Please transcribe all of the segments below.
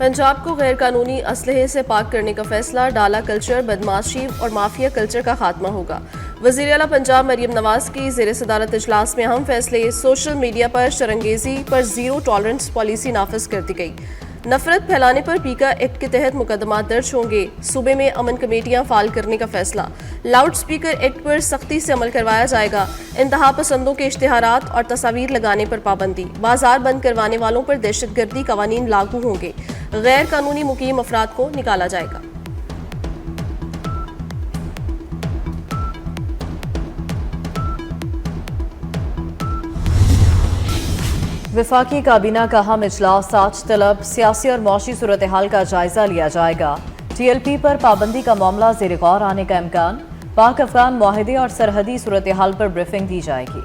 پنجاب کو غیر قانونی اسلحے سے پاک کرنے کا فیصلہ، ڈالا کلچر، بدمعاشی اور مافیا کلچر کا خاتمہ ہوگا۔ وزیر اعلیٰ پنجاب مریم نواز کی زیر صدارت اجلاس میں اہم فیصلے، سوشل میڈیا پر شرانگیزی پر زیرو ٹالرنس پالیسی نافذ کر دی گئی۔ نفرت پھیلانے پر پیکا ایکٹ کے تحت مقدمات درج ہوں گے، صوبے میں امن کمیٹیاں فعال کرنے کا فیصلہ، لاؤڈ سپیکر ایکٹ پر سختی سے عمل کروایا جائے گا، انتہا پسندوں کے اشتہارات اور تصاویر لگانے پر پابندی، بازار بند کروانے والوں پر دہشت گردی قوانین لاگو ہوں گے، غیر قانونی مقیم افراد کو نکالا جائے گا۔ وفاقی کابینہ کا اہم اجلاس، آج طلب سیاسی اور معاشی صورتحال کا جائزہ لیا جائے گا۔ ٹی ایل پی پر پابندی کا معاملہ زیر غور آنے کا امکان، پاک افغان معاہدے اور سرحدی صورتحال پر بریفنگ دی جائے گی۔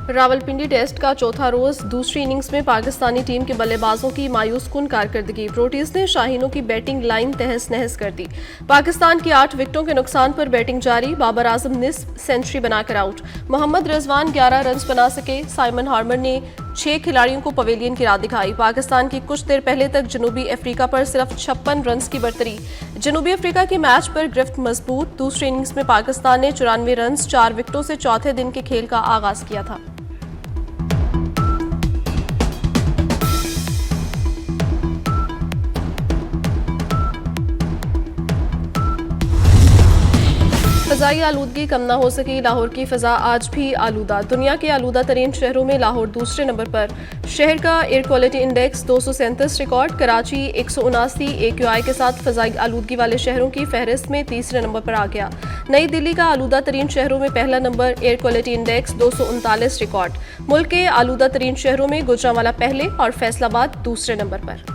راولپنڈی ٹیسٹ کا چوتھا روز، دوسری اننگز میں پاکستانی ٹیم کے بلے بازوں کی مایوس کن کارکردگی، پروٹیز نے شاہینوں کی بیٹنگ لائن تہس نہس کر دی۔ پاکستان کی 8 وکٹوں کے نقصان پر بیٹنگ جاری، بابر اعظم نصف سنچری بنا کر آؤٹ، محمد رضوان 11 رنز بنا سکے، سائمن ہارمر نے 6 کھلاڑیوں کو پویلین کی راہ دکھائی۔ پاکستان کی کچھ دیر پہلے تک جنوبی افریقہ پر صرف 56 رنز کی برتری، جنوبی افریقہ کی میچ پر گرفت مضبوط، دوسری اننگز میں پاکستان نے 94 رنز 4 وکٹوں سے چوتھے دن کے کھیل کا آغاز کیا تھا۔ فضائی آلودگی کم نہ ہو سکی، لاہور کی فضا آج بھی آلودہ، دنیا کے آلودہ ترین شہروں میں لاہور دوسرے نمبر پر، شہر کا year quality index 237 record, Karachi 179 AQI کے ساتھ فضائی آلودگی والے شہروں کی فہرست میں تیسرے نمبر پر آ گیا۔ نئی دلی کا آلودہ ترین شہروں میں پہلا نمبر، ایئر کوالٹی انڈیکس 239 ریکارڈ، ملک کے آلودہ ترین شہروں میں گوجرانوالہ پہلے اور فیصل آباد دوسرے نمبر پر۔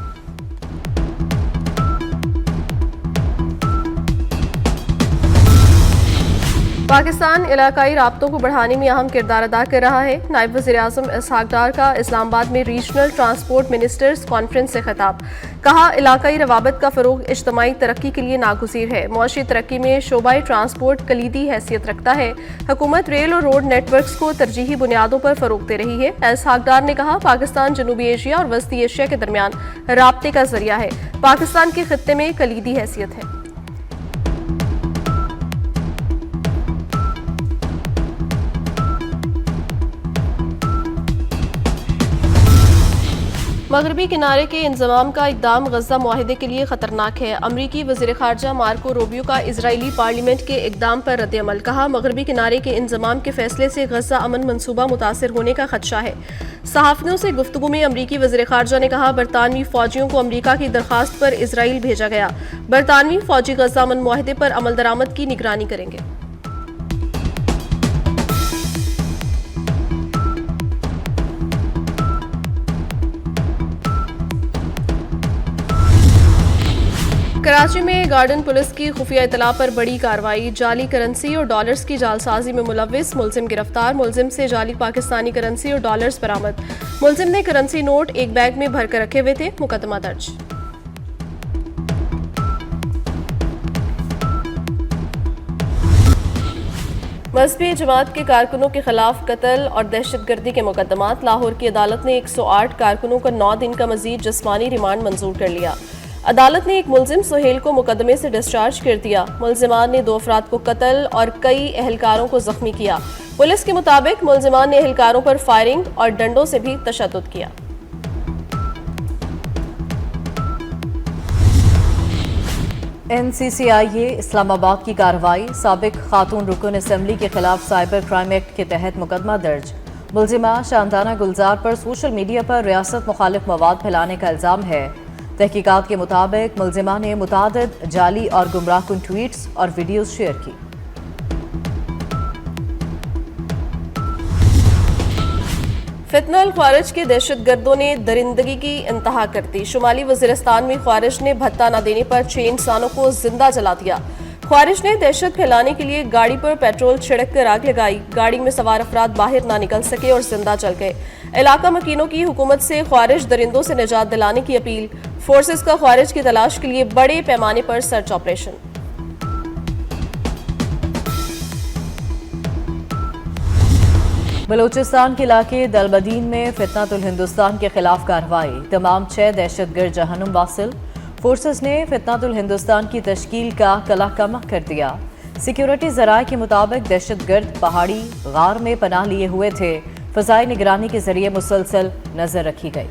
پاکستان علاقائی رابطوں کو بڑھانے میں اہم کردار ادا کر رہا ہے، نائب وزیر اعظم اسحاق ڈار کا اسلام آباد میں ریجنل ٹرانسپورٹ منسٹرز کانفرنس سے خطاب، کہا علاقائی روابط کا فروغ اجتماعی ترقی کے لیے ناگزیر ہے، معاشی ترقی میں شعبہ ٹرانسپورٹ کلیدی حیثیت رکھتا ہے، حکومت ریل اور روڈ نیٹ ورکس کو ترجیحی بنیادوں پر فروغ دے رہی ہے۔ اسحاق ڈار نے کہا پاکستان جنوبی ایشیا اور وسطی ایشیا کے درمیان رابطے کا ذریعہ ہے، پاکستان کے خطے میں کلیدی حیثیت ہے۔ مغربی کنارے کے انضمام کا اقدام غزہ معاہدے کے لیے خطرناک ہے، امریکی وزیر خارجہ مارکو روبیو کا اسرائیلی پارلیمنٹ کے اقدام پر رد عمل، کہا مغربی کنارے کے انضمام کے فیصلے سے غزہ امن منصوبہ متاثر ہونے کا خدشہ ہے۔ صحافیوں سے گفتگو میں امریکی وزیر خارجہ نے کہا برطانوی فوجیوں کو امریکہ کی درخواست پر اسرائیل بھیجا گیا، برطانوی فوجی غزہ امن معاہدے پر عمل درآمد کی نگرانی کریں گے۔ کراچی میں گارڈن پولیس کی خفیہ اطلاع پر بڑی کارروائی، جعلی کرنسی اور ڈالرز کی جعلسازی میں ملوث ملزم گرفتار، ملزم سے جعلی پاکستانی کرنسی اور ڈالرز برآمد، ملزم نے کرنسی نوٹ ایک بیگ میں بھر کر رکھے ہوئے تھے، مقدمہ درج۔ مذہبی جماعت کے کارکنوں کے خلاف قتل اور دہشت گردی کے مقدمات، لاہور کی عدالت نے 108 کارکنوں کا 9 دن کا مزید جسمانی ریمانڈ منظور کر لیا۔ عدالت نے ایک ملزم سہیل کو مقدمے سے ڈسچارج کر دیا، ملزمان نے 2 افراد کو قتل اور کئی اہلکاروں کو زخمی کیا، پولیس کے مطابق ملزمان نے اہلکاروں پر فائرنگ اور ڈنڈوں سے بھی تشدد کیا۔ NCCIA اسلام آباد کی کارروائی، سابق خاتون رکن اسمبلی کے خلاف سائبر کرائم ایکٹ کے تحت مقدمہ درج، ملزمہ شاندانہ گلزار پر سوشل میڈیا پر ریاست مخالف مواد پھیلانے کا الزام ہے۔ تحقیقات کے مطابق ملزمہ نے متعدد جعلی اور گمراہ کن ٹویٹس اور ویڈیوز شیئر کی۔ فتنہ الخوارج کے دہشت گردوں نے درندگی کی انتہا کر دی، شمالی وزیرستان میں خوارج نے بھتہ نہ دینے پر 6 انسانوں کو زندہ جلا دیا۔ خوارج نے دہشت پھیلانے کے لیے گاڑی پر پیٹرول چھڑک کر آگ لگائی، گاڑی میں سوار افراد باہر نہ نکل سکے اور زندہ جل گئے۔ علاقہ مکینوں کی حکومت سے خوارج درندوں سے نجات دلانے کی اپیل، فورسز کا خوارج کی تلاش کے لیے بڑے پیمانے پر سرچ آپریشن۔ بلوچستان کے علاقے دلبدین میں فتنۃ الہندوستان کے خلاف کارروائی، تمام 6 دہشت گرد جہنم واصل، فورسز نے فتنۃ الہندوستان کی تشکیل کا کلا کما کر دیا۔ سیکیورٹی ذرائع کے مطابق دہشت گرد پہاڑی غار میں پناہ لیے ہوئے تھے، فضائی نگرانی کے ذریعے مسلسل نظر رکھی گئی۔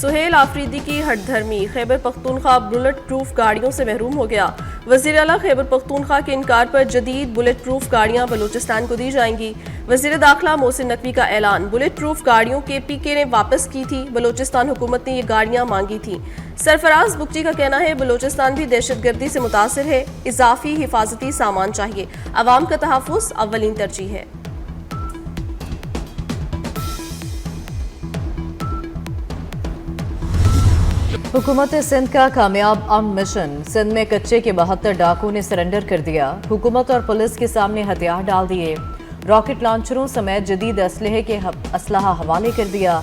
سہیل آفریدی کی ہٹ دھرمی، خیبر پختونخوا بلٹ پروف گاڑیوں سے محروم ہو گیا۔ وزیر اعلیٰ خیبر پختونخوا کے انکار پر جدید بلٹ پروف گاڑیاں بلوچستان کو دی جائیں گی۔ وزیر داخلہ محسن نقوی کا اعلان، بلٹ پروف گاڑیوں کے پی کے نے واپس کی تھی، بلوچستان حکومت نے یہ گاڑیاں مانگی تھیں۔ سرفراز بگٹی کا کہنا ہے بلوچستان بھی دہشت گردی سے متاثر ہے، اضافی حفاظتی سامان چاہیے، عوام کا تحفظ اولین ترجیح ہے۔ حکومت سندھ کا کامیاب امن مشن، سندھ میں کچے کے 72 ڈاکوؤں نے سرنڈر کر دیا، حکومت اور پولیس کے سامنے ہتھیار ڈال دیے، راکٹ لانچروں سمیت جدید اسلحہ حوالے کر دیا،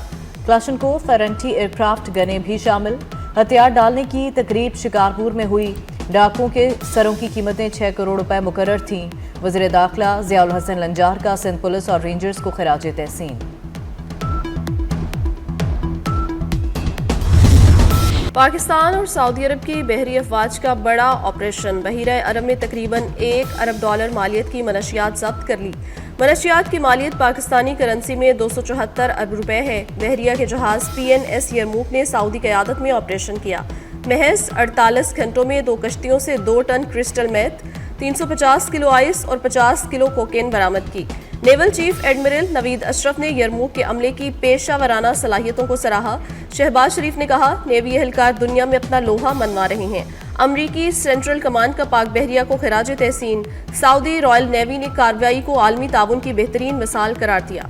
کلاشنکوف اور اینٹی ایئرکرافٹ گنیں بھی شامل۔ ہتھیار ڈالنے کی تقریب شکارپور میں ہوئی، ڈاکوؤں کے سروں کی قیمتیں 6 کروڑ روپے مقرر تھیں۔ وزیر داخلہ ضیاء الحسن لنجار کا سندھ پولیس اور رینجرز کو خراج تحسین۔ پاکستان اور سعودی عرب کی بحری افواج کا بڑا آپریشن، بحیرہ عرب میں تقریباً $1 ارب مالیت کی منشیات ضبط کر لی۔ منشیات کی مالیت پاکستانی کرنسی میں 274 ارب روپے ہے۔ بحریہ کے جہاز PNS یرموک نے سعودی قیادت میں آپریشن کیا، محض 48 گھنٹوں میں 2 کشتیوں سے 2 ٹن کرسٹل میتھ، 350 کلو آئس اور 50 کلو کوکین برآمد کی۔ نیول چیف ایڈمرل نوید اشرف نے یرموک کے عملے کی پیشہ ورانہ صلاحیتوں کو سراہا۔ شہباز شریف نے کہا، نیوی اہلکار دنیا میں اپنا لوہا منوا رہے ہیں۔ امریکی سینٹرل کمانڈ کا پاک بحریہ کو خراج تحسین۔ سعودی رائل نیوی نے کارروائی کو عالمی تعاون کی بہترین مثال قرار دیا۔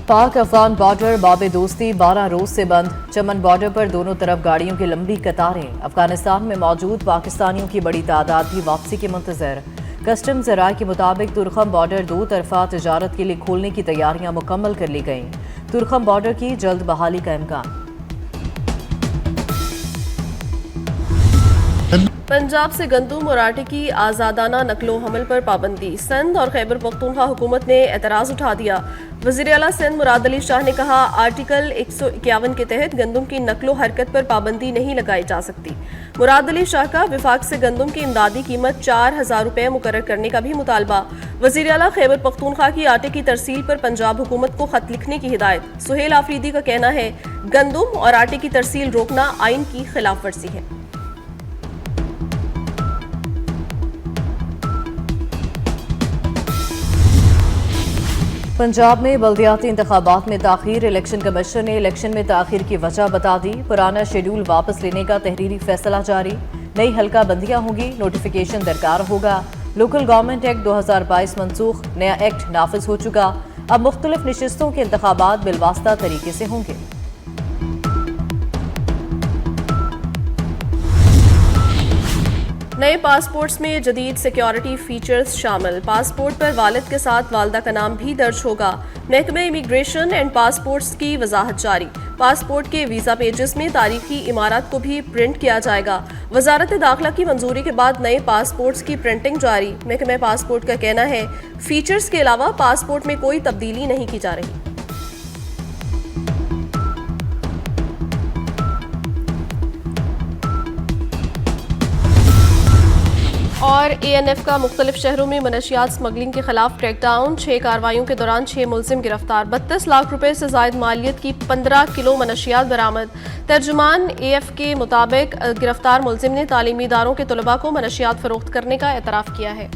پاک افغان بارڈر باب دوستی 12 روز سے بند، چمن بارڈر پر دونوں طرف گاڑیوں کی لمبی قطاریں، افغانستان میں موجود پاکستانیوں کی بڑی تعداد بھی واپسی کے منتظر۔ کسٹم ذرائع کے مطابق ترخم بارڈر 2 طرفہ تجارت کے لیے کھولنے کی تیاریاں مکمل کر لی گئیں، ترخم بارڈر کی جلد بحالی کا امکان۔ پنجاب سے گندم اور آٹے کی آزادانہ نقل و حمل پر پابندی، سندھ اور خیبر پختونخوا حکومت نے اعتراض اٹھا دیا۔ وزیر اعلیٰ سندھ مراد علی شاہ نے کہا، آرٹیکل 151 کے تحت گندم کی نقل و حرکت پر پابندی نہیں لگائی جا سکتی۔ مراد علی شاہ کا وفاق سے گندم کی امدادی قیمت 4000 روپے مقرر کرنے کا بھی مطالبہ۔ وزیر اعلیٰ خیبر پختونخوا کی آٹے کی ترسیل پر پنجاب حکومت کو خط لکھنے کی ہدایت۔ سہیل آفریدی کا کہنا ہے، گندم اور آٹے کی ترسیل روکنا آئین کی خلاف ورزی ہے۔ پنجاب میں بلدیاتی انتخابات میں تاخیر، الیکشن کمیشن نے الیکشن میں تاخیر کی وجہ بتا دی، پرانا شیڈول واپس لینے کا تحریری فیصلہ جاری، نئی حلقہ بندیاں ہوں گی، نوٹیفیکیشن درکار ہوگا، لوکل گورنمنٹ ایکٹ 2022 منسوخ، نیا ایکٹ نافذ ہو چکا، اب مختلف نشستوں کے انتخابات بالواسطہ طریقے سے ہوں گے۔ نئے پاسپورٹس میں جدید سیکیورٹی فیچرز شامل، پاسپورٹ پر والد کے ساتھ والدہ کا نام بھی درج ہوگا۔ محکمہ امیگریشن اینڈ پاسپورٹس کی وضاحت جاری، پاسپورٹ کے ویزا پیجز میں تاریخی عمارات کو بھی پرنٹ کیا جائے گا۔ وزارت داخلہ کی منظوری کے بعد نئے پاسپورٹس کی پرنٹنگ جاری، محکمہ پاسپورٹ کا کہنا ہے، فیچرز کے علاوہ پاسپورٹ میں کوئی تبدیلی نہیں کی جا رہی۔ اور ANF کا مختلف شہروں میں منشیات سمگلنگ کے خلاف کریک ڈاؤن، 6 کارروائیوں کے دوران 6 ملزم گرفتار، 32 لاکھ روپے سے زائد مالیت کی 15 کلو منشیات برآمد۔ ترجمان AF کے مطابق گرفتار ملزم نے تعلیمی اداروں کے طلباء کو منشیات فروخت کرنے کا اعتراف کیا ہے۔